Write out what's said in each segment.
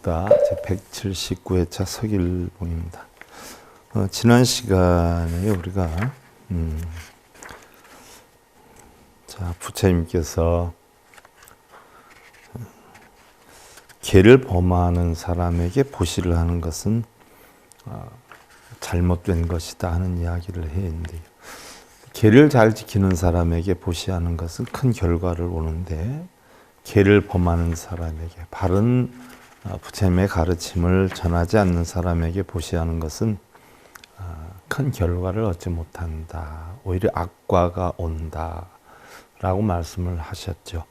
읽다 제179회차 서길봉입니다. 지난 시간에 우리가 부처님께서 계를 범하는 사람에게 보시를 하는 것은 잘못된 것이다 하는 이야기를 했는데요. 계를 잘 지키는 사람에게 보시하는 것은 큰 결과를 오는데, 계를 범하는 사람에게, 바른 부처님의 가르침을 전하지 않는 사람에게 보시하는 것은 큰 결과를 얻지 못한다. 오히려 악과가 온다 라고 말씀을 하셨죠.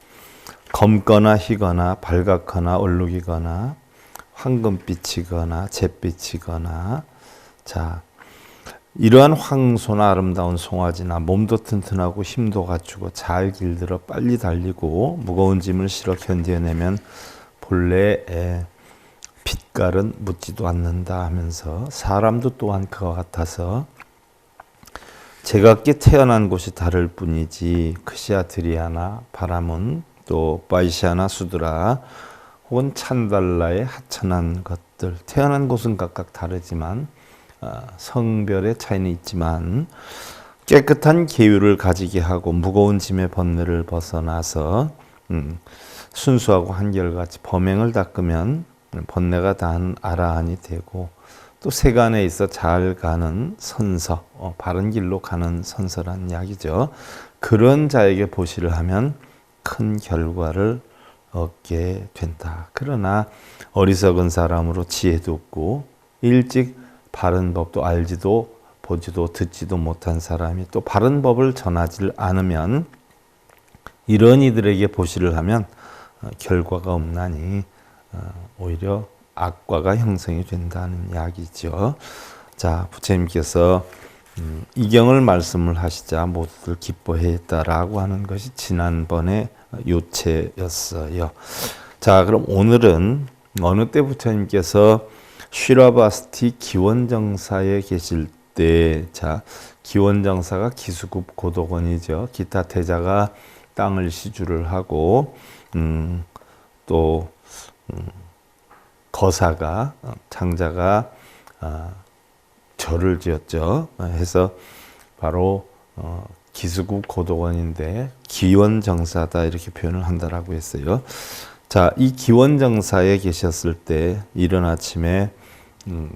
검거나 희거나 발갛거나 얼룩이거나 황금빛이거나 잿빛이거나, 이러한 황소나 아름다운 송아지나 몸도 튼튼하고 힘도 갖추고 잘 길들어 빨리 달리고 무거운 짐을 실어 견뎌내면 본래 빛깔은 묻지도 않는다 하면서, 사람도 또한 그와 같아서 제각기 태어난 곳이 다를 뿐이지 크시아 드리아나 바라문 또 바이시아나 수드라 혹은 찬달라의 하천한 것들, 태어난 곳은 각각 다르지만 성별의 차이는 있지만 깨끗한 계율을 가지게 하고 무거운 짐의 번뇌를 벗어나서 순수하고 한결같이 범행을 닦으면 번뇌가 다한 아라한이 되고, 또 세간에 있어 잘 가는 선서, 바른 길로 가는 선서란 이야기죠. 그런 자에게 보시를 하면 큰 결과를 얻게 된다. 그러나 어리석은 사람으로 지혜도 없고 일찍 바른 법도 알지도 보지도 듣지도 못한 사람이 또 바른 법을 전하지 않으면, 이런 이들에게 보시를 하면 결과가 없나니 오히려 악과가 형성이 된다는 이야기죠. 부처님께서 이경을 말씀을 하시자 모두들 기뻐했다라고 하는 것이 지난번에 요체였어요. 그럼 오늘은 어느 때 부처님께서 쉬라바스티 기원정사에 계실 때, 기원정사가 기수급 고도건이죠. 기타 태자가 땅을 시주를 하고 또 거사가, 장자가 절을 지었죠. 해서 바로 기수급 고도건인데 기원정사다 이렇게 표현을 한다라고 했어요. 이 기원정사에 계셨을 때 이른 아침에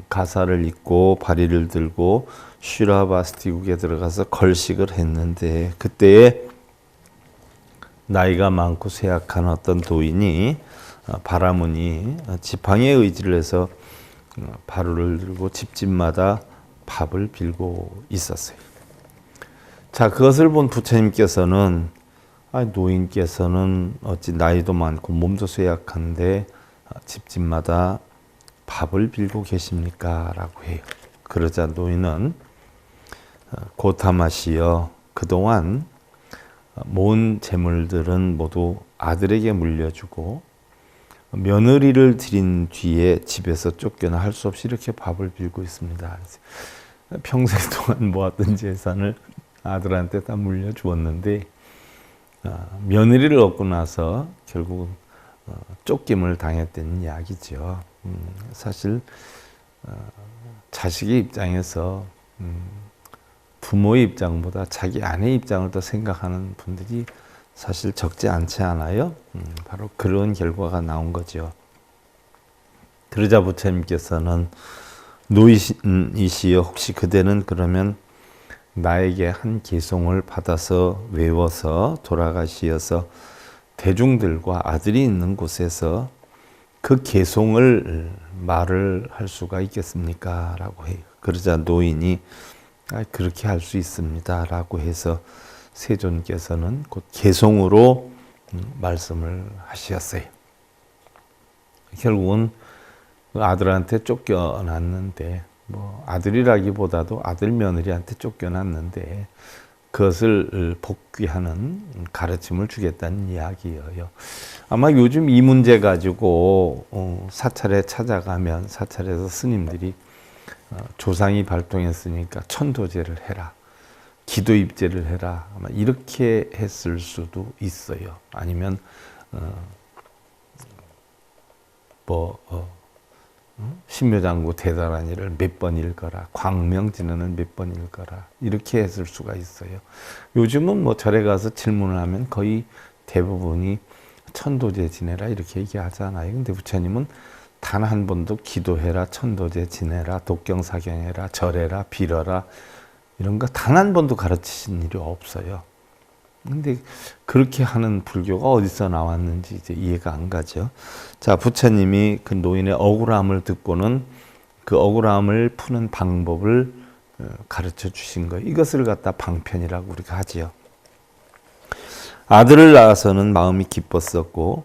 가사를 입고 바리를 들고 쉬라바스티국에 들어가서 걸식을 했는데, 그때에 나이가 많고 쇠약한 어떤 도인이, 바라문이 지팡이에 의지를 해서 바루를 들고 집집마다 밥을 빌고 있었어요. 그것을 본 부처님께서는 노인께서는 어찌 나이도 많고 몸도 쇠약한데 집집마다 밥을 빌고 계십니까? 라고 해요. 그러자 노인은 고타마시여, 그동안 모은 재물들은 모두 아들에게 물려주고 며느리를 드린 뒤에 집에서 쫓겨나 할 수 없이 이렇게 밥을 빌고 있습니다. 평생 동안 모았던 재산을 아들한테 다 물려주었는데 며느리를 얻고 나서 결국 쫓김을 당했다는 이야기죠. 사실 자식의 입장에서 부모의 입장보다 자기 아내의 입장을 더 생각하는 분들이 사실 적지 않지 않아요? 바로 그런 결과가 나온 거죠. 그러자 부처님께서는 노인이시여, 혹시 그대는 그러면 나에게 한 계송을 받아서 외워서 돌아가시어서 대중들과 아들이 있는 곳에서 그 계송을 말을 할 수가 있겠습니까? 라고 해요. 그러자 노인이 그렇게 할 수 있습니다 라고 해서 세존께서는 곧 계송으로 말씀을 하셨어요. 결국은 아들한테 쫓겨났는데, 아들이라기보다도 아들 며느리한테 쫓겨났는데 그것을 복귀하는 가르침을 주겠다는 이야기예요. 아마 요즘 이 문제 가지고 사찰에 찾아가면 사찰에서 스님들이 조상이 발동했으니까 천도제를 해라, 기도 입제를 해라, 아마 이렇게 했을 수도 있어요. 아니면 신묘장구 대단한 일을 몇 번 읽어라. 광명진언은 몇 번 읽어라. 이렇게 했을 수가 있어요. 요즘은 뭐 절에 가서 질문을 하면 거의 대부분이 천도제 지내라 이렇게 얘기하잖아요. 근데 부처님은 단 한 번도 기도해라, 천도제 지내라, 독경사경해라, 절해라, 빌어라 이런 거 단 한 번도 가르치신 일이 없어요. 근데 그렇게 하는 불교가 어디서 나왔는지 이제 이해가 안 가죠. 자, 부처님이 그 노인의 억울함을 듣고는 그 억울함을 푸는 방법을 가르쳐 주신 거예요. 이것을 갖다 방편이라고 우리가 하지요. 아들을 낳아서는 마음이 기뻤었고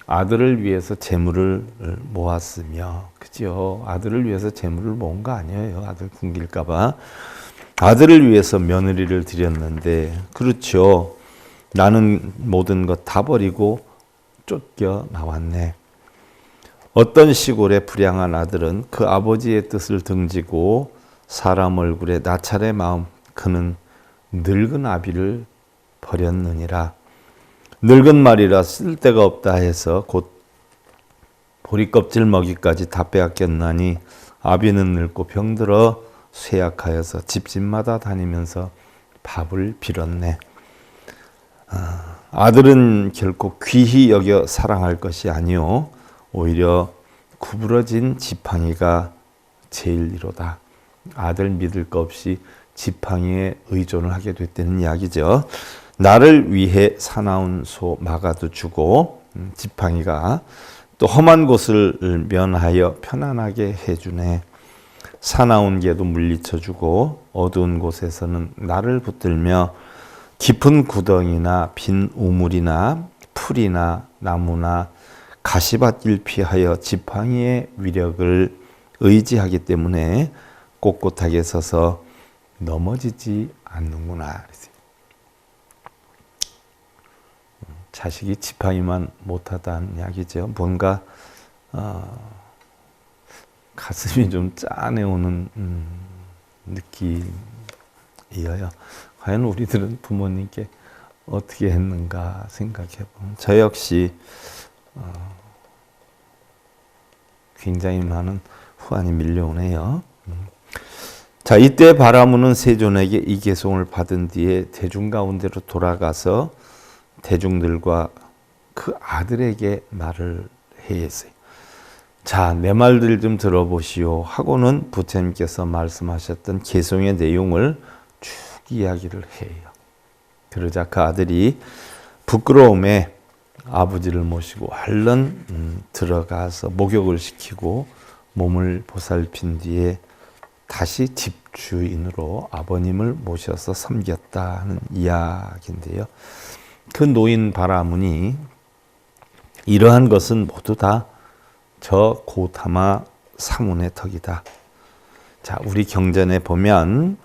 아들을 위해서 재물을 모았으며, 그죠? 아들을 위해서 재물을 모은 거 아니에요. 아들 굶길까 봐. 아들을 위해서 며느리를 드렸는데, 그렇죠. 나는 모든 것 다 버리고 쫓겨 나왔네. 어떤 시골의 불량한 아들은 그 아버지의 뜻을 등지고 사람 얼굴에 나찰의 마음, 그는 늙은 아비를 버렸느니라. 늙은 말이라 쓸데가 없다 해서 곧 보리껍질 먹이까지 다 빼앗겼나니 아비는 늙고 병들어 쇠약하여서 집집마다 다니면서 밥을 빌었네. 아들은 결코 귀히 여겨 사랑할 것이 아니요 오히려 구부러진 지팡이가 제일이로다. 아들 믿을 거 없이 지팡이에 의존을 하게 됐다는 이야기죠. 나를 위해 사나운 소 마가도 주고 지팡이가 또 험한 곳을 면하여 편안하게 해주네. 사나운 개도 물리쳐주고 어두운 곳에서는 나를 붙들며 깊은 구덩이나 빈 우물이나 풀이나 나무나 가시밭길 피하여 지팡이의 위력을 의지하기 때문에 꼿꼿하게 서서 넘어지지 않는구나. 자식이 지팡이만 못하다는 이야기죠. 뭔가 가슴이 좀 짠해오는 느낌이에요. 과연 우리들은 부모님께 어떻게 했는가 생각해보면 저 역시 굉장히 많은 후환이 밀려오네요. 자, 이때 바라무는 세존에게 이 개송을 받은 뒤에 대중 가운데로 돌아가서 대중들과 그 아들에게 말을 해했어요. 자, 내 말들 좀 들어보시오 하고는 부처님께서 말씀하셨던 개송의 내용을 쭉 이야기를 해요. 그러자 그 아들이 부끄러움에 아버지를 모시고 얼른 들어가서 목욕을 시키고 몸을 보살핀 뒤에 다시 집주인으로 아버님을 모셔서 섬겼다 하는 이야기인데요. 그 노인 바라문이 이러한 것은 모두 다 저 고타마 사문의 덕이다. 자, 우리 경전에 보면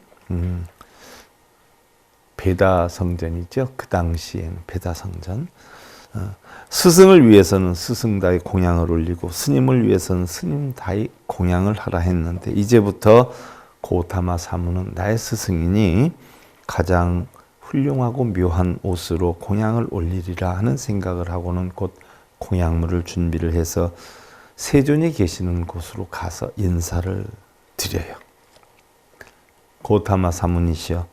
베다성전이죠. 그 당시에는 베다성전. 스승을 위해서는 스승다이 공양을 올리고 스님을 위해서는 스님다이 공양을 하라 했는데 이제부터 고타마 사무는 나의 스승이니 가장 훌륭하고 묘한 옷으로 공양을 올리리라 하는 생각을 하고는 곧 공양물을 준비를 해서 세존이 계시는 곳으로 가서 인사를 드려요. 고타마 사문이시여,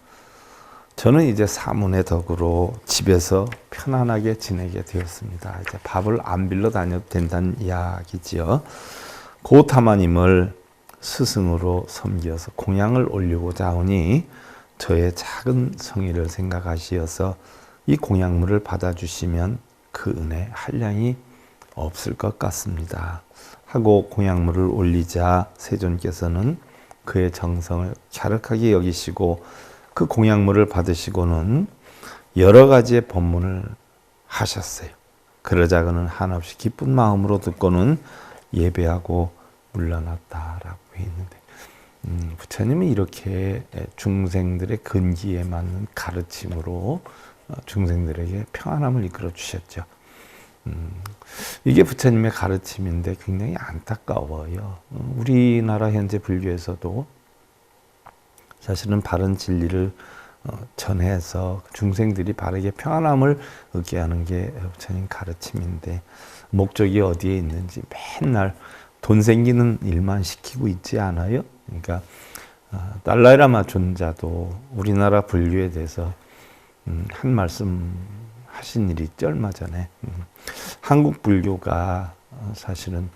저는 이제 사문의 덕으로 집에서 편안하게 지내게 되었습니다. 이제 밥을 안 빌려 다녀도 된다는 이야기지요. 고타마님을 스승으로 섬기어서 공양을 올리고자 하니 저의 작은 성의를 생각하시어서 이 공양물을 받아주시면 그 은혜 한량이 없을 것 같습니다. 하고 공양물을 올리자 세존께서는 그의 정성을 갸륵하게 여기시고 그 공양물을 받으시고는 여러 가지의 법문을 하셨어요. 그러자 그는 한없이 기쁜 마음으로 듣고는 예배하고 물러났다라고 있는데 부처님은 이렇게 중생들의 근기에 맞는 가르침으로 중생들에게 평안함을 이끌어 주셨죠. 이게 부처님의 가르침인데 굉장히 안타까워요. 우리나라 현재 불교에서도 사실은 바른 진리를 전해서 중생들이 바르게 평안함을 얻게 하는 게 부처님 가르침인데 목적이 어디에 있는지 맨날 돈 생기는 일만 시키고 있지 않아요? 그러니까 달라이라마 존자도 우리나라 불교에 대해서 한 말씀 하신 일이 있죠, 얼마 전에. 한국 불교가 사실은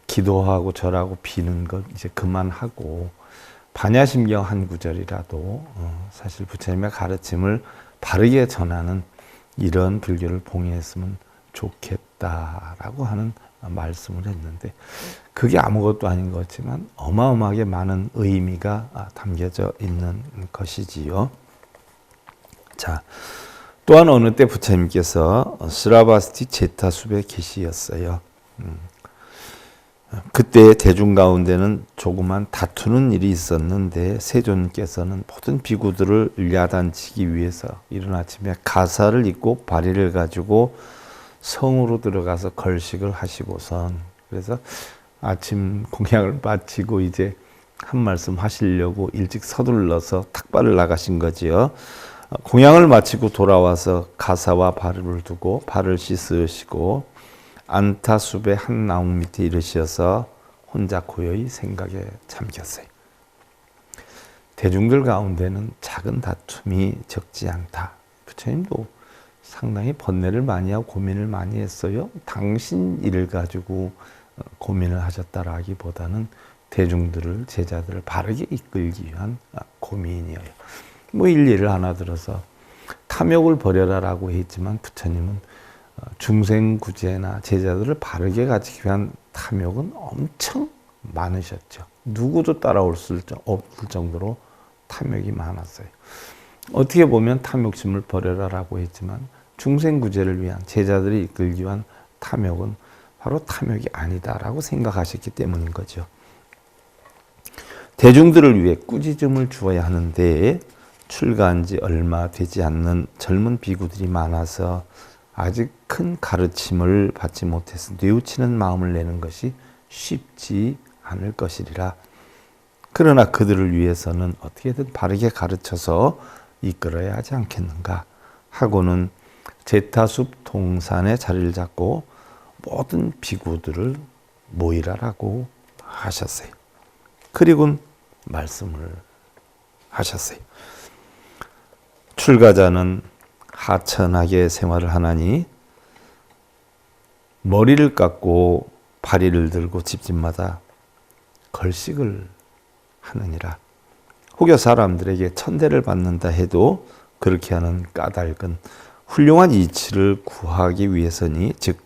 기도하고 절하고 비는 것 이제 그만하고 반야심경 한 구절이라도 사실 부처님의 가르침을 바르게 전하는 이런 불교를 봉해했으면 좋겠다라고 하는 말씀을 했는데, 그게 아무것도 아닌 것 같지만 어마어마하게 많은 의미가 담겨져 있는 것이지요. 자, 또한 어느 때 부처님께서 스라바스티 제타숲에 계시었어요. 그때 대중 가운데는 조그만 다투는 일이 있었는데 세존께서는 모든 비구들을 야단치기 위해서 이른 아침에 가사를 입고 바리를 가지고 성으로 들어가서 걸식을 하시고선, 그래서 아침 공양을 마치고 이제 한 말씀 하시려고 일찍 서둘러서 탁발을 나가신 거지요. 공양을 마치고 돌아와서 가사와 발을 두고 발을 씻으시고 안타숲의 한 나무 밑에 이르셔서 혼자 고요히 생각에 잠겼어요. 대중들 가운데는 작은 다툼이 적지 않다. 부처님도 상당히 번뇌를 많이 하고 고민을 많이 했어요. 당신 일을 가지고 고민을 하셨다라기보다는 대중들을, 제자들을 바르게 이끌기 위한 고민이에요. 뭐 일례를 하나 들어서 탐욕을 버려라라고 했지만 부처님은 중생구제나 제자들을 바르게 가지기 위한 탐욕은 엄청 많으셨죠. 누구도 따라올 수 없을 정도로 탐욕이 많았어요. 어떻게 보면 탐욕심을 버려라라고 했지만 중생구제를 위한, 제자들이 이끌기 위한 탐욕은 바로 탐욕이 아니다라고 생각하셨기 때문인 거죠. 대중들을 위해 꾸짖음을 주어야 하는데 출가한 지 얼마 되지 않는 젊은 비구들이 많아서 아직 큰 가르침을 받지 못해서 뉘우치는 마음을 내는 것이 쉽지 않을 것이리라. 그러나 그들을 위해서는 어떻게든 바르게 가르쳐서 이끌어야 하지 않겠는가 하고는 제타숲 동산에 자리를 잡고 모든 비구들을 모이라라고 하셨어요. 그리고 말씀을 하셨어요. 출가자는 하천하게 생활을 하나니 머리를 깎고 바리를 들고 집집마다 걸식을 하느니라. 혹여 사람들에게 천대를 받는다 해도 그렇게 하는 까닭은 훌륭한 이치를 구하기 위해서니, 즉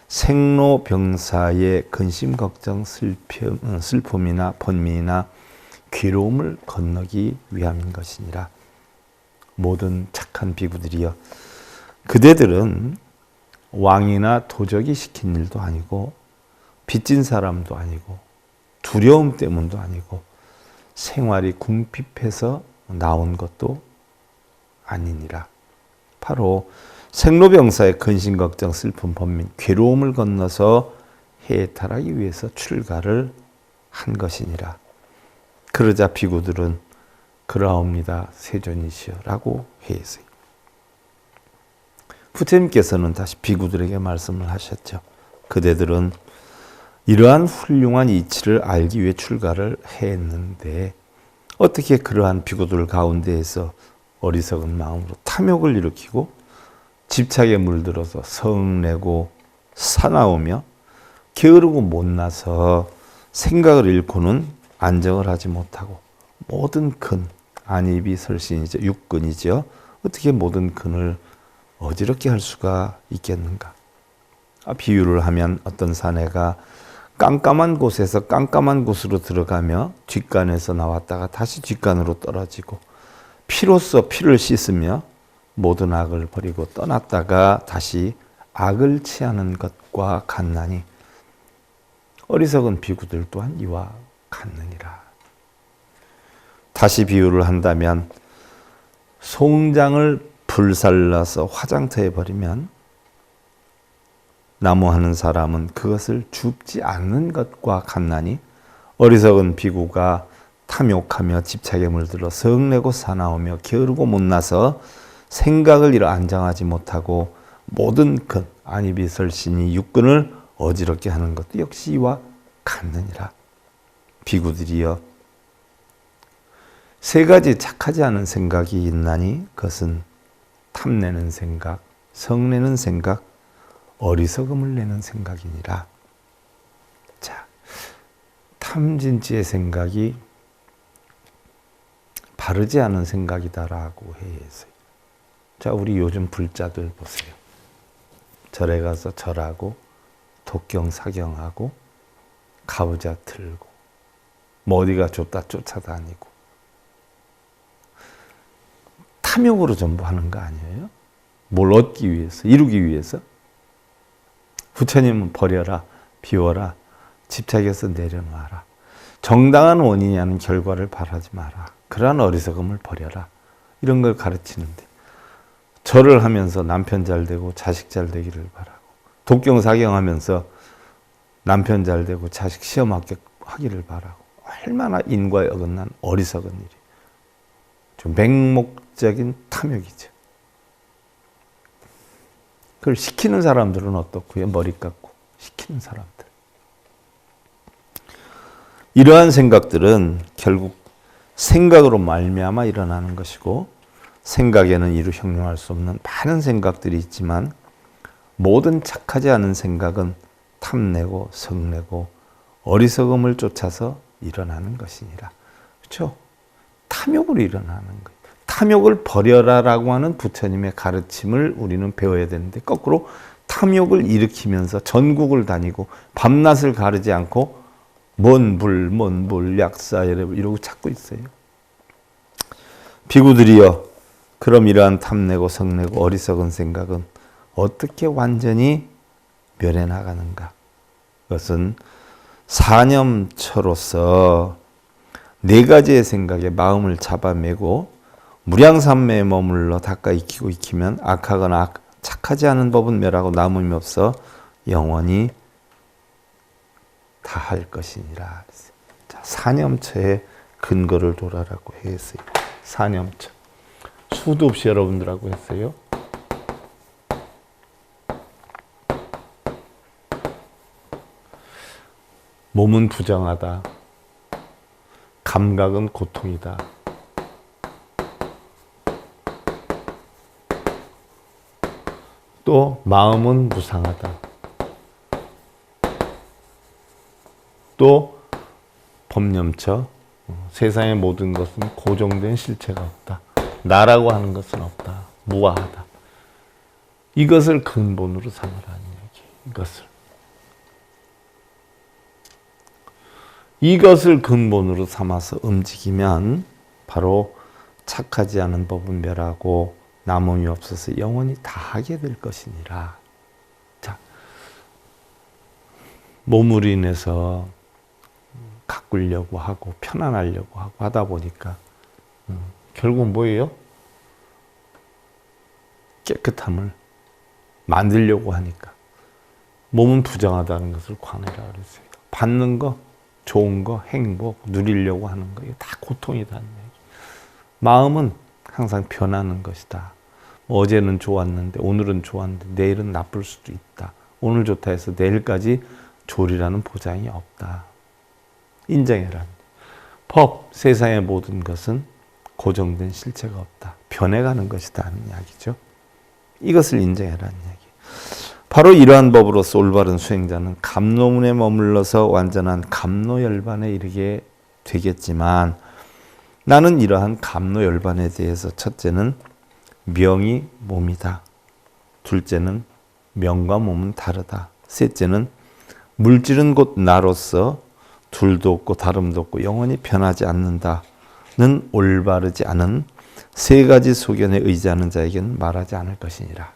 생로병사의 근심 걱정 슬픔이나 번민이나 괴로움을 건너기 위함인 것이니라. 모든 착한 비구들이여, 그대들은 왕이나 도적이 시킨 일도 아니고 빚진 사람도 아니고 두려움 때문도 아니고 생활이 궁핍해서 나온 것도 아니니라. 바로 생로병사의 근심 걱정 슬픔 번민 괴로움을 건너서 해탈하기 위해서 출가를 한 것이니라. 그러자 비구들은 그라옵니다 세존이시여 라고 했어요. 부처님께서는 다시 비구들에게 말씀을 하셨죠. 그대들은 이러한 훌륭한 이치를 알기 위해 출가를 했는데 어떻게 그러한 비구들 가운데에서 어리석은 마음으로 탐욕을 일으키고 집착에 물들어서 성내고 사나우며 게으르고 못나서 생각을 잃고는 안정을 하지 못하고 모든 근, 안입이 설신이죠. 육근이죠. 어떻게 모든 근을 어지럽게 할 수가 있겠는가? 비유를 하면 어떤 사내가 깜깜한 곳에서 깜깜한 곳으로 들어가며 뒷간에서 나왔다가 다시 뒷간으로 떨어지고 피로써 피를 씻으며 모든 악을 버리고 떠났다가 다시 악을 취하는 것과 같나니 어리석은 비구들 또한 이와 같느니라. 다시 비유를 한다면 송장을 불살라서 화장터에 버리면 나무하는 사람은 그것을 줍지 않는 것과 같나니 어리석은 비구가 탐욕하며 집착에 물들어 성내고 사나우며 게으르고 못나서 생각을 잃어 안정하지 못하고 모든 근, 안입이 설신이 육근을 어지럽게 하는 것도 역시 이와 갖느니라. 비구들이여, 세 가지 착하지 않은 생각이 있나니 그것은 탐내는 생각, 성내는 생각, 어리석음을 내는 생각이니라. 자, 탐진치의 생각이 바르지 않은 생각이다라고 해서, 자, 우리 요즘 불자들 보세요. 절에 가서 절하고 독경 사경하고 가부좌 틀고 뭐 어디가 좋다 쫓아다니고 탐욕으로 전부 하는 거 아니에요? 뭘 얻기 위해서, 이루기 위해서? 부처님은 버려라, 비워라, 집착해서 내려놔라. 정당한 원인이 아닌 결과를 바라지 마라. 그러한 어리석음을 버려라. 이런 걸 가르치는데, 절을 하면서 남편 잘 되고 자식 잘 되기를 바라고, 독경사경하면서 남편 잘 되고 자식 시험 합격하기를 바라고, 얼마나 인과에 어긋난 어리석은 일이, 좀 맹목적인 탐욕이죠. 그걸 시키는 사람들은 어떻고요? 머리 깎고 시키는 사람들. 이러한 생각들은 결국 생각으로 말미암아 일어나는 것이고, 생각에는 이루 형용할 수 없는 많은 생각들이 있지만 모든 착하지 않은 생각은 탐내고 성내고 어리석음을 쫓아서 일어나는 것이니라. 그렇죠? 탐욕으로 일어나는 거예요. 탐욕을 버려라라고 하는 부처님의 가르침을 우리는 배워야 되는데, 거꾸로 탐욕을 일으키면서 전국을 다니고 밤낮을 가르지 않고 먼 불, 약사 이러고 찾고 있어요. 비구들이여, 그럼 이러한 탐내고 성내고 어리석은 생각은 어떻게 완전히 멸해 나가는가? 그것은 사념처로서 네 가지의 생각에 마음을 잡아매고 무량삼매에 머물러 닦아 익히면 악하거나 착하지 않은 법은 멸하고 남음이 없어 영원히 다할 것이니라. 자, 사념처의 근거를 돌아라고 했어요. 사념처. 수도 없이 여러분들하고 했어요. 몸은 부정하다. 감각은 고통이다. 또 마음은 무상하다. 또 법념처, 세상의 모든 것은 고정된 실체가 없다. 나라고 하는 것은 없다. 무아하다. 이것을 근본으로 삼으라는 얘기. 이것을 근본으로 삼아서 움직이면 바로 착하지 않은 법은 멸하고 남음이 없어서 영원히 다하게 될 것이니라. 자, 몸으로 인해서 가꾸려고 하고 편안하려고 하고 하다 보니까 결국 뭐예요? 깨끗함을 만들려고 하니까 몸은 부정하다는 것을 관해라 그랬어요. 받는 거, 좋은 거, 행복, 누리려고 하는 거, 이거 다 고통이다는 얘기. 마음은 항상 변하는 것이다. 어제는 좋았는데 오늘은 좋았는데 내일은 나쁠 수도 있다. 오늘 좋다 해서 내일까지 좋으리라는 보장이 없다. 인정해라. 법, 세상의 모든 것은 고정된 실체가 없다. 변해가는 것이다 하는 이야기죠. 이것을 인정해라는 이야기. 바로 이러한 법으로서 올바른 수행자는 감노문에 머물러서 완전한 감노열반에 이르게 되겠지만, 나는 이러한 감노열반에 대해서 첫째는 명이 몸이다. 둘째는 명과 몸은 다르다. 셋째는 물질은 곧 나로서 둘도 없고 다름도 없고 영원히 변하지 않는다는 올바르지 않은 세 가지 소견에 의지하는 자에게는 말하지 않을 것이니라.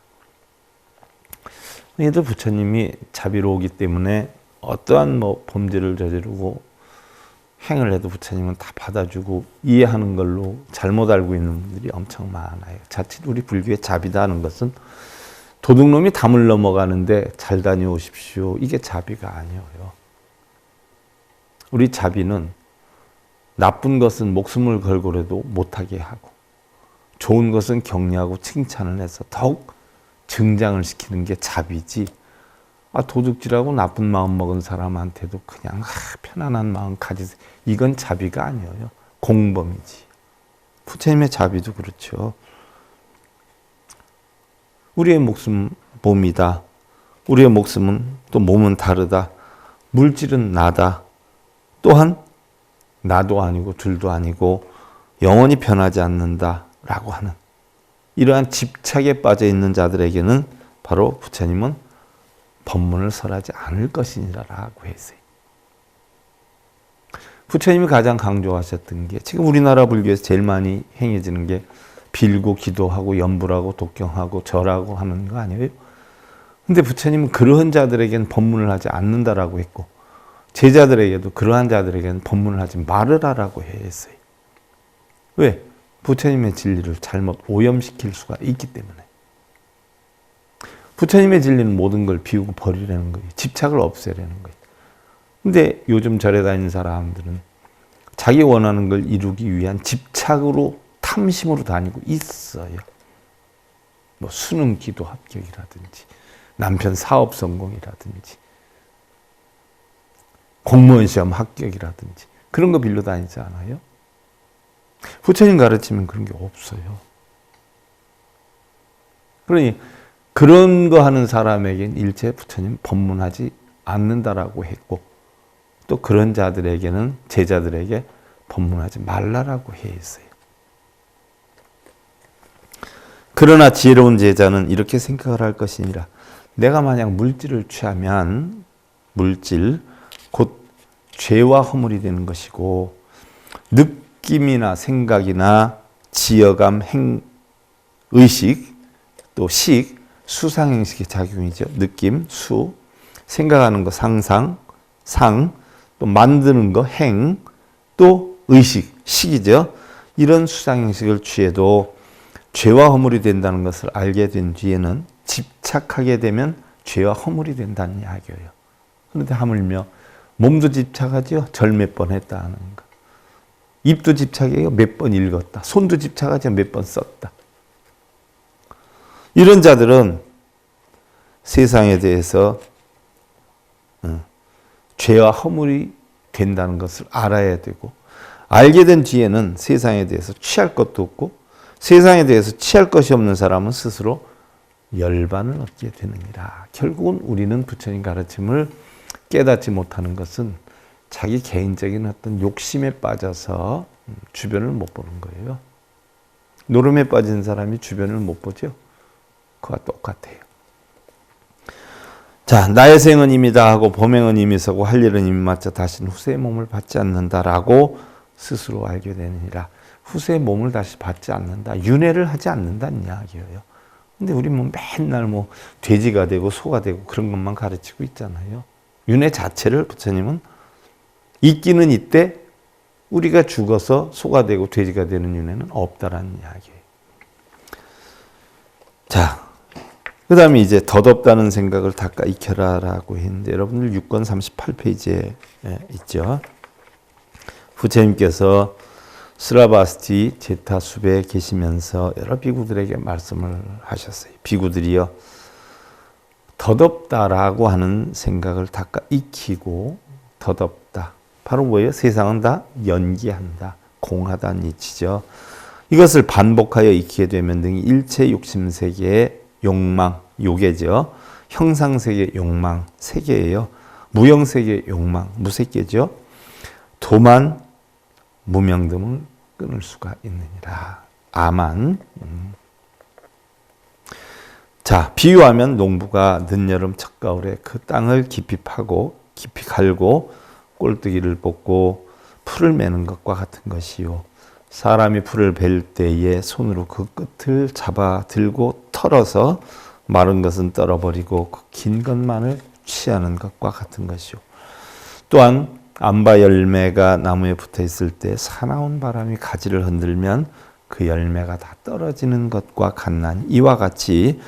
얘도 부처님이 자비로우기 때문에 어떠한 범죄를 저지르고 행을 해도 부처님은 다 받아주고 이해하는 걸로 잘못 알고 있는 분들이 엄청 많아요. 자칫 우리 불교의 자비다 하는 것은 도둑놈이 담을 넘어가는데 잘 다녀오십시오. 이게 자비가 아니에요. 우리 자비는 나쁜 것은 목숨을 걸고라도 못하게 하고, 좋은 것은 격려하고 칭찬을 해서 더욱 증장을 시키는 게 자비지, 도둑질하고 나쁜 마음 먹은 사람한테도 그냥 편안한 마음 가지세요. 이건 자비가 아니에요. 공범이지. 부처님의 자비도 그렇죠. 우리의 목숨 몸이다. 우리의 목숨은 또 몸은 다르다. 물질은 나다. 또한 나도 아니고 둘도 아니고 영원히 변하지 않는다라고 하는 이러한 집착에 빠져 있는 자들에게는 바로 부처님은 법문을 설하지 않을 것이니라라고 했어요. 부처님이 가장 강조하셨던 게 지금 우리나라 불교에서 제일 많이 행해지는 게 빌고 기도하고 염불하고 독경하고 절하고 하는 거 아니에요? 근데 부처님은 그러한 자들에게는 법문을 하지 않는다라고 했고 제자들에게도 그러한 자들에게는 법문을 하지 말으라라고 했어요. 왜? 부처님의 진리를 잘못 오염시킬 수가 있기 때문에. 부처님의 진리는 모든 걸 비우고 버리라는 거예요. 집착을 없애라는 거예요. 근데 요즘 절에 다니는 사람들은 자기 원하는 걸 이루기 위한 집착으로 탐심으로 다니고 있어요. 뭐 수능 기도 합격이라든지 남편 사업 성공이라든지 공무원 시험 합격이라든지 그런 거 빌려 다니지 않아요? 부처님 가르치면 그런 게 없어요. 그러니 그런 거 하는 사람에게는 일체 부처님 법문하지 않는다라고 했고 또 그런 자들에게는 제자들에게 법문하지 말라라고 했어요. 그러나 지혜로운 제자는 이렇게 생각을 할 것이니라. 내가 만약 물질을 취하면 물질 곧 죄와 허물이 되는 것이고 느낌이나 생각이나 지어감, 의식, 또 식, 수상행식의 작용이죠. 느낌, 수, 생각하는 거 상상, 상, 또 만드는 거 행, 또 의식, 식이죠. 이런 수상행식을 취해도 죄와 허물이 된다는 것을 알게 된 뒤에는 집착하게 되면 죄와 허물이 된다는 이야기예요. 그런데 하물며 몸도 집착하죠. 절 몇 번 했다 하는 거. 입도 집착해요. 몇 번 읽었다. 손도 집착하죠. 몇 번 썼다. 이런 자들은 세상에 대해서 죄와 허물이 된다는 것을 알아야 되고 알게 된 뒤에는 세상에 대해서 취할 것도 없고 세상에 대해서 취할 것이 없는 사람은 스스로 열반을 얻게 되느니라. 결국은 우리는 부처님 가르침을 깨닫지 못하는 것은 자기 개인적인 어떤 욕심에 빠져서 주변을 못 보는 거예요. 노름에 빠진 사람이 주변을 못 보죠. 그와 똑같아요. 자, 나의 생은 임이다 하고 범행은 임이 서고 할 일은 임이 맞자 다시는 후세의 몸을 받지 않는다라고 스스로 알게 되느니라. 후세의 몸을 다시 받지 않는다. 윤회를 하지 않는다는 이야기예요. 근데 우리 뭐 맨날 뭐 돼지가 되고 소가 되고 그런 것만 가르치고 있잖아요. 윤회 자체를 부처님은 있기는 있대 우리가 죽어서 소가 되고 돼지가 되는 윤회는 없다라는 이야기예요. 자, 그 다음에 이제 덧없다는 생각을 닦아 익혀라라고 했는데 여러분들 6권 38페이지에 있죠. 부처님께서 스라바스티 제타 숲에 계시면서 여러 비구들에게 말씀을 하셨어요. 비구들이요. 덧없다라고 하는 생각을 닦아 익히고 덧없다. 바로 뭐예요? 세상은 다 연기한다. 공하다는 이치죠. 이것을 반복하여 익히게 되면 등이 일체 욕심세계의 욕망, 요계죠. 형상세계의 욕망, 세계예요. 무형세계의 욕망, 무세계죠. 도만, 무명 등을 끊을 수가 있느니라. 아만. 자, 비유하면 농부가 늦여름 첫가을에 그 땅을 깊이 파고 깊이 갈고 꼴뚜기를 뽑고 풀을 매는 것과 같은 것이요. 사람이 풀을 벨 때에 손으로 그 끝을 잡아 들고 털어서 마른 것은 떨어버리고 그 긴 것만을 취하는 것과 같은 것이요. 또한 암바 열매가 나무에 붙어 있을 때 사나운 바람이 가지를 흔들면 그 열매가 다 떨어지는 것과 같나니 이와 같이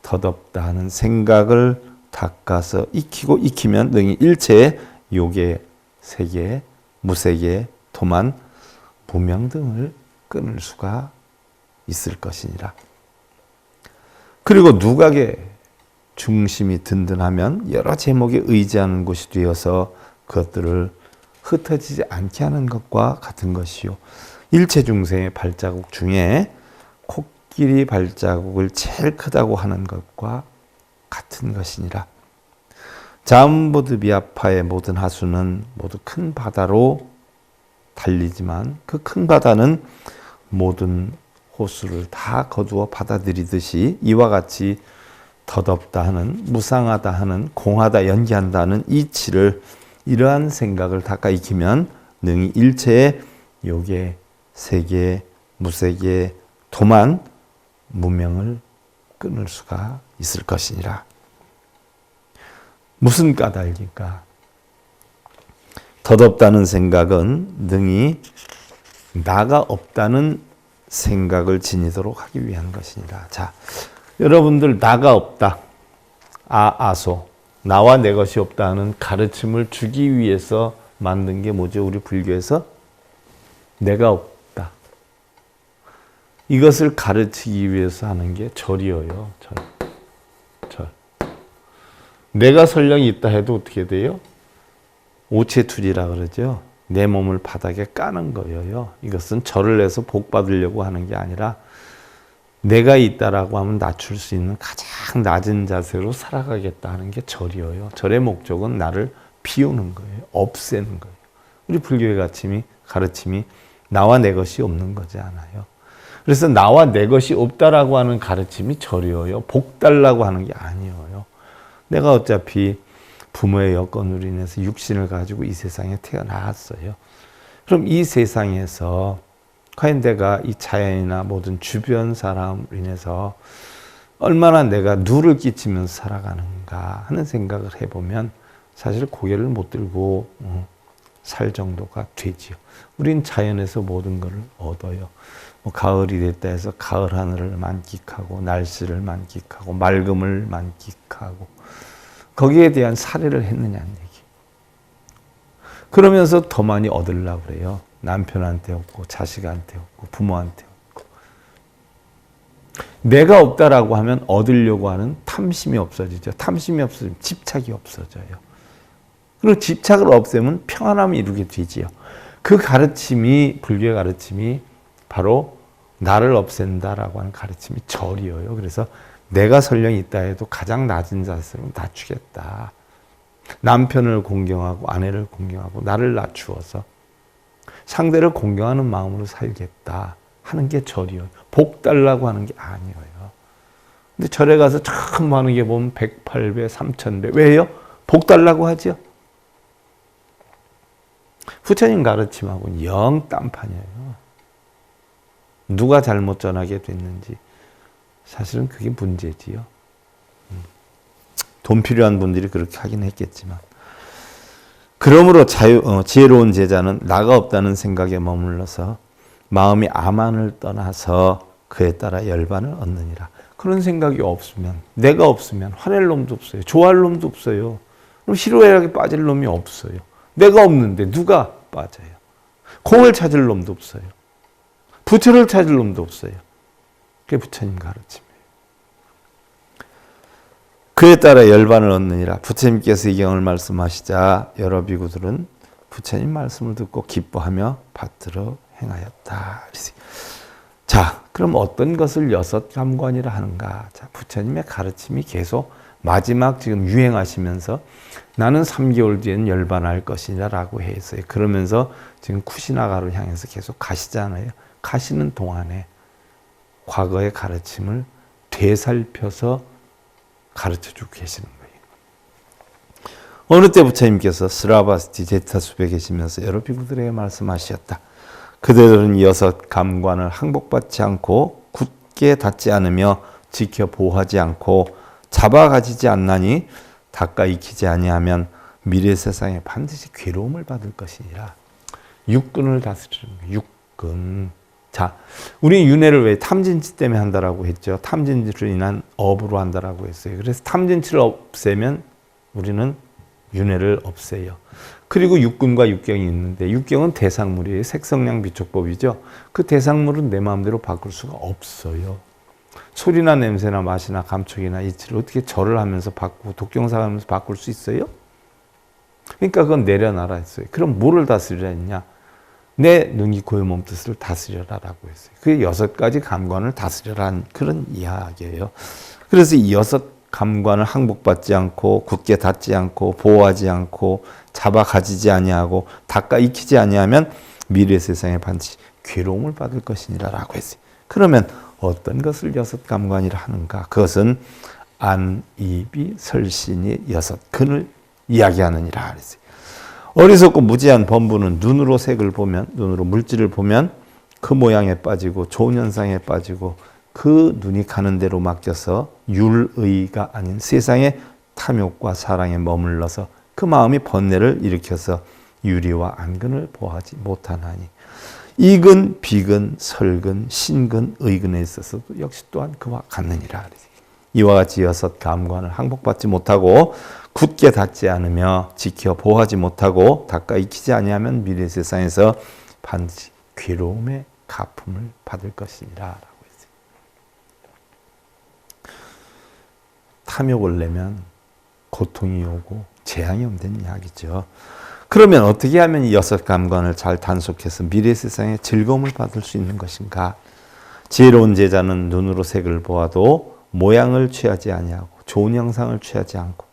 덧없다 하는 생각을 닦아서 익히고 익히면 능히 일체의 요계, 세계, 무세계, 도만, 무명 등을 끊을 수가 있을 것이니라. 그리고 누각에 중심이 든든하면 여러 제목에 의지하는 곳이 되어서 그것들을 흩어지지 않게 하는 것과 같은 것이요. 일체 중생의 발자국 중에 코끼리 발자국을 제일 크다고 하는 것과 같은 것이니라. 잠보드비아파의 모든 하수는 모두 큰 바다로 달리지만 그 큰 바다는 모든 호수를 다 거두어 받아들이듯이 이와 같이 덧없다 하는, 무상하다 하는, 공하다, 연기한다 하는 이치를, 이러한 생각을 닦아 익히면 능히 일체의 요계, 세계, 무세계, 도만, 무명을 끊을 수가 있을 것이니라. 무슨 까닭일까? 덧없다는 생각은 능히 나가 없다는 생각을 지니도록 하기 위한 것이니라. 자, 여러분들 나가 없다. 아소. 나와 내 것이 없다는 가르침을 주기 위해서 만든 게 뭐죠? 우리 불교에서 내가 없다. 이것을 가르치기 위해서 하는 게 절이에요. 절. 내가 설령 있다 해도 어떻게 돼요? 오체투리라 그러죠. 내 몸을 바닥에 까는 거예요. 이것은 절을 해서 복 받으려고 하는 게 아니라 내가 있다라고 하면 낮출 수 있는 가장 낮은 자세로 살아가겠다 하는 게 절이에요. 절의 목적은 나를 비우는 거예요. 없애는 거예요. 우리 불교의 가르침이 나와 내 것이 없는 거지 않아요. 그래서 나와 내 것이 없다라고 하는 가르침이 절이에요. 복 달라고 하는 게 아니에요. 내가 어차피 부모의 여건으로 인해서 육신을 가지고 이 세상에 태어났어요. 그럼 이 세상에서 과연 내가 이 자연이나 모든 주변 사람으로 인해서 얼마나 내가 누를 끼치면서 살아가는가 하는 생각을 해보면 사실 고개를 못 들고 살 정도가 되지요. 우린 자연에서 모든 것을 얻어요. 가을이 됐다 해서 가을 하늘을 만끽하고 날씨를 만끽하고 맑음을 만끽하고 거기에 대한 살해를 했느냐는 얘기. 그러면서 더 많이 얻으려고 그래요. 남편한테 얻고 자식한테 얻고 부모한테 얻고. 내가 없다라고 하면 얻으려고 하는 탐심이 없어지죠. 탐심이 없어지면 집착이 없어져요. 그리고 집착을 없애면 평안함을 이루게 되지요. 그 가르침이, 불교의 가르침이 바로 나를 없앤다라고 하는 가르침이 절이에요. 그래서 내가 설령 있다 해도 가장 낮은 자세로 낮추겠다. 남편을 공경하고 아내를 공경하고 나를 낮추어서 상대를 공경하는 마음으로 살겠다 하는 게 절이에요. 복 달라고 하는 게 아니에요. 근데 절에 가서 참 많은 게 보면 108배, 3000배. 왜요? 복 달라고 하죠. 부처님 가르침하고는 영 딴판이에요. 누가 잘못 전하게 됐는지 사실은 그게 문제지요. 돈 필요한 분들이 그렇게 하긴 했겠지만. 그러므로 지혜로운 제자는 나가 없다는 생각에 머물러서 마음이 아만을 떠나서 그에 따라 열반을 얻느니라. 그런 생각이 없으면, 내가 없으면 화낼 놈도 없어요. 좋아할 놈도 없어요. 그럼 희로애락에 빠질 놈이 없어요. 내가 없는데 누가 빠져요? 공을 찾을 놈도 없어요. 부처를 찾을 놈도 없어요. 그게 부처님 가르침이에요. 그에 따라 열반을 얻느니라. 부처님께서 이 경을 말씀하시자 여러 비구들은 부처님 말씀을 듣고 기뻐하며 받들어 행하였다. 자, 그럼 어떤 것을 여섯 감관이라 하는가? 자, 부처님의 가르침이 계속 마지막 지금 유행하시면서 나는 3개월 뒤에는 열반할 것이냐 라고 했어요. 그러면서 지금 쿠시나가를 향해서 계속 가시잖아요. 가시는 동안에 과거의 가르침을 되살펴서 가르쳐주고 계시는 거예요. 어느 때 부처님께서 스라바스티 제타숲에 계시면서 여러 비구들에게 말씀하셨다. 그들은 여섯 감관을 항복받지 않고 굳게 닫지 않으며 지켜 보호하지 않고 잡아가지지 않나니 닦아 익히지 아니하면 미래 세상에 반드시 괴로움을 받을 것이니라. 육근을 다스리는 거예요. 육근. 자, 우리 윤회를 왜 탐진치 때문에 한다라고 했죠. 탐진치로 인한 업으로 한다라고 했어요. 그래서 탐진치를 없애면 우리는 윤회를 없애요. 그리고 육근과 육경이 있는데 육경은 대상물이에요. 색성량 비촉법이죠. 그 대상물은 내 마음대로 바꿀 수가 없어요. 소리나 냄새나 맛이나 감촉이나 이치를 어떻게 절을 하면서 바꾸고 독경사를 하면서 바꿀 수 있어요? 그러니까 그건 내려놔라 했어요. 그럼 뭐를 다스리라 했냐? 내 눈, 귀, 코, 몸, 뜻을 다스려라라고 했어요. 그게 6가지 감관을 다스려라는 그런 이야기예요. 그래서 이 6감관을 항복받지 않고 굳게 닫지 않고 보호하지 않고 잡아 가지지 아니하고 닦아 익히지 아니하면 미래 세상에 반드시 괴로움을 받을 것이니라라고 했어요. 그러면 어떤 것을 6감관이라 하는가? 그것은 안, 이, 비, 설신이 6근을 이야기하느니라 그랬어요. 어리석고 무지한 범부는 눈으로 색을 보면, 눈으로 물질을 보면 그 모양에 빠지고 좋은 현상에 빠지고 그 눈이 가는 대로 맡겨서 율의가 아닌 세상의 탐욕과 사랑에 머물러서 그 마음이 번뇌를 일으켜서 유리와 안근을 보하지 못하나니 이근, 비근, 설근, 신근, 의근에 있어서도 역시 또한 그와 같느니라. 이와 같이 6감관을 항복받지 못하고 굳게 닫지 않으며 지켜 보호하지 못하고 닦아 익히지 아니하면 미래 세상에서 반드시 괴로움의 갚음을 받을 것이니라 라고 했어요. 탐욕을 내면 고통이 오고 재앙이 온다는 이야기죠. 그러면 어떻게 하면 이 6감관을 잘 단속해서 미래 세상에 즐거움을 받을 수 있는 것인가? 지혜로운 제자는 눈으로 색을 보아도 모양을 취하지 아니하고 좋은 형상을 취하지 않고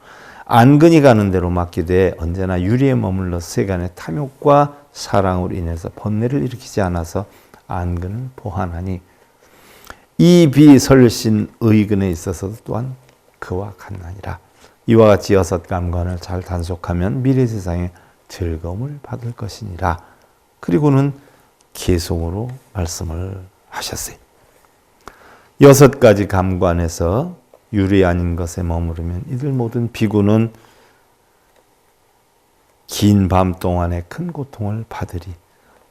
안근이 가는 대로 맡기되 언제나 유리에 머물러 세간의 탐욕과 사랑으로 인해서 번뇌를 일으키지 않아서 안근을 보하나니 이 비설신 의근에 있어서도 또한 그와 같나니라. 이와 같이 6감관을 잘 단속하면 미래 세상에 즐거움을 받을 것이니라. 그리고는 계속으로 말씀을 하셨어요. 6가지 감관에서 유리 아닌 것에 머무르면 이들 모든 비구는 긴 밤 동안에 큰 고통을 받으리.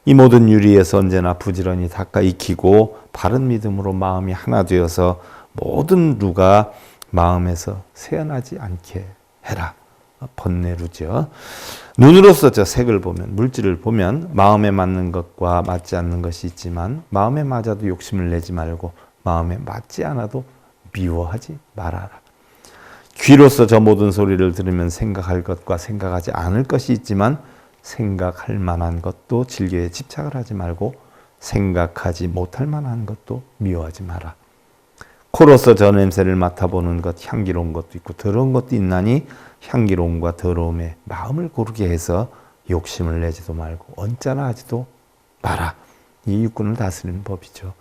이 모든 유리에서 언제나 부지런히 닦아 익히고 바른 믿음으로 마음이 하나 되어서 모든 루가 마음에서 새어나지 않게 해라. 번뇌루죠. 눈으로서 저 색을 보면, 물질을 보면 마음에 맞는 것과 맞지 않는 것이 있지만 마음에 맞아도 욕심을 내지 말고 마음에 맞지 않아도 미워하지 말아라. 귀로서 저 모든 소리를 들으면 생각할 것과 생각하지 않을 것이 있지만 생각할 만한 것도 즐겨에 집착을 하지 말고 생각하지 못할 만한 것도 미워하지 마라. 코로서 저 냄새를 맡아보는 것, 향기로운 것도 있고 더러운 것도 있나니 향기로움과 더러움에 마음을 고르게 해서 욕심을 내지도 말고 언짢아 하지도 마라. 이 육군을 다스리는 법이죠.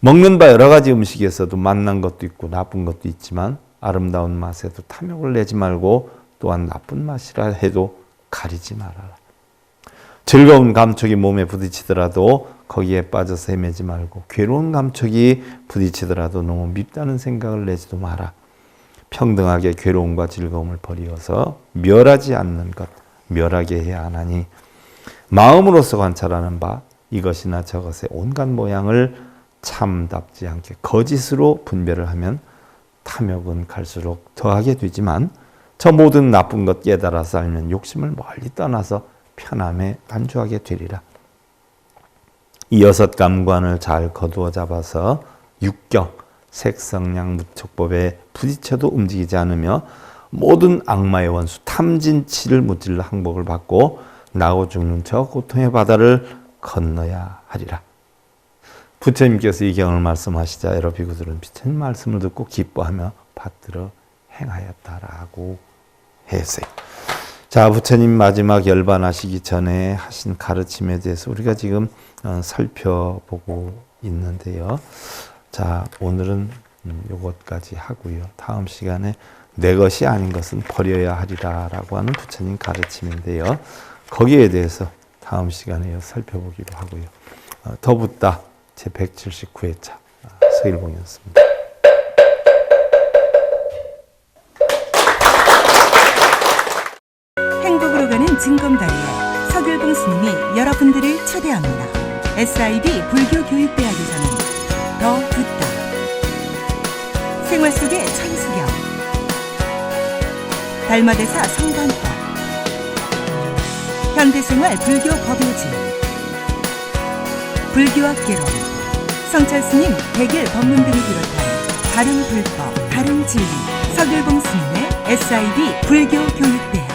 먹는 바 여러 가지 음식에서도 맛난 것도 있고 나쁜 것도 있지만 아름다운 맛에도 탐욕을 내지 말고 또한 나쁜 맛이라 해도 가리지 말아라. 즐거운 감촉이 몸에 부딪히더라도 거기에 빠져서 헤매지 말고 괴로운 감촉이 부딪히더라도 너무 밉다는 생각을 내지도 마라. 평등하게 괴로움과 즐거움을 버리어서 멸하지 않는 것, 멸하게 해야 하나니 마음으로서 관찰하는 바 이것이나 저것의 온갖 모양을 참답지 않게 거짓으로 분별을 하면 탐욕은 갈수록 더하게 되지만 저 모든 나쁜 것 깨달아서 알면 욕심을 멀리 떠나서 편함에 안주하게 되리라. 이 6감관을 잘 거두어 잡아서 육경, 색성량 무촉법에 부딪혀도 움직이지 않으며 모든 악마의 원수 탐진치를 무찔러 항복을 받고 나고 죽는 저 고통의 바다를 건너야 하리라. 부처님께서 이 경을 말씀하시자 여러 비구들은 부처님 말씀을 듣고 기뻐하며 받들어 행하였다라고 했어요. 자, 부처님 마지막 열반하시기 전에 하신 가르침에 대해서 우리가 지금 살펴보고 있는데요. 자, 오늘은 요것까지 하고요. 다음 시간에 내 것이 아닌 것은 버려야 하리라 라고 하는 부처님 가르침인데요. 거기에 대해서 다음 시간에 살펴보기로 하고요. 더붓다 제179회차 서일봉이었습니다. 행복으로 가는 진검다리에 서길봉 스님이 여러분들을 초대합니다. SIB 불교교육대학에서는 더 듣다, 생활 속의 천수경, 달마대사 성관법, 현대생활 불교 법요지, 불교학 개론, 성찰스님 백일 법문 등을 비롯한 다른 불법, 다른 진리. 서길봉 스님의 SIB 불교교육대학.